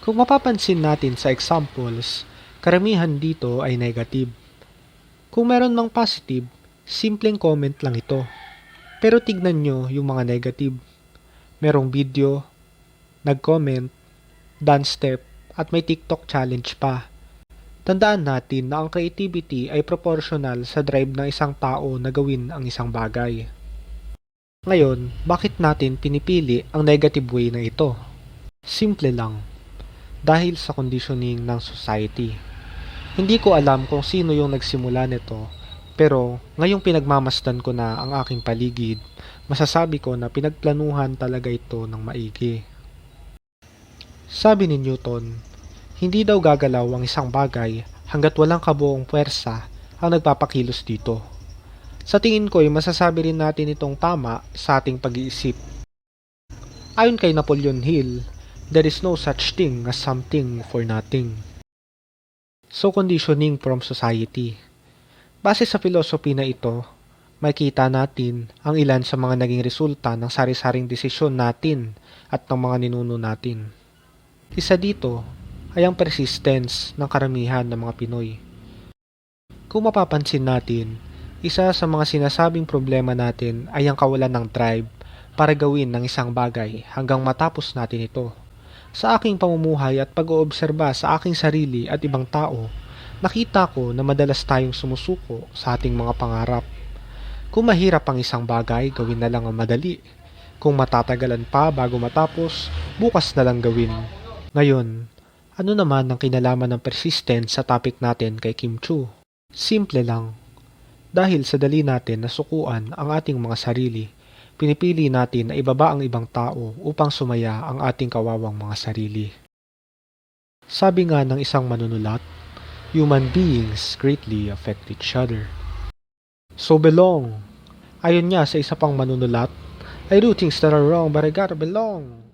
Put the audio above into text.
Kung mapapansin natin sa examples, karamihan dito ay negative. Kung meron mang positive, simpleng comment lang ito. Pero tignan nyo yung mga negative. Merong video, nag-comment, dance step, at may TikTok challenge pa. Tandaan natin na ang creativity ay proportional sa drive ng isang tao na gawin ang isang bagay. Ngayon, bakit natin pinipili ang negative way na ito? Simple lang. Dahil sa conditioning ng society. Hindi ko alam kung sino yung nagsimula nito, pero ngayong pinagmamasdan ko na ang aking paligid, masasabi ko na pinagplanuhan talaga ito ng maigi. Sabi ni Newton, hindi daw gagalaw ang isang bagay hanggat walang kabuong puwersa ang nagpapakilos dito. Sa tingin ko ay masasabi rin natin itong tama sa ating pag-iisip. Ayon kay Napoleon Hill, there is no such thing as something for nothing. So conditioning from society. Base sa philosophy na ito, makikita natin ang ilan sa mga naging resulta ng sari-saring desisyon natin at ng mga ninuno natin. Isa dito ay ang persistence ng karamihan ng mga Pinoy. Kung mapapansin natin, isa sa mga sinasabing problema natin ay ang kawalan ng drive para gawin ng isang bagay hanggang matapos natin ito. Sa aking pamumuhay at pag-oobserba sa aking sarili at ibang tao, nakita ko na madalas tayong sumusuko sa ating mga pangarap. Kung mahirap ang isang bagay, gawin na lang ang madali. Kung matatagalan pa bago matapos, bukas na lang gawin. Ngayon, ano naman ang kinalaman ng persistence sa topic natin kay Kim Chu? Simple lang. Dahil sa dali natin na sukuan ang ating mga sarili, pinipili natin na ibaba ang ibang tao upang sumaya ang ating kawawang mga sarili. Sabi nga ng isang manunulat, human beings greatly affect each other. So belong. Ayon nga sa isa pang manunulat, I do things that are wrong but I gotta belong.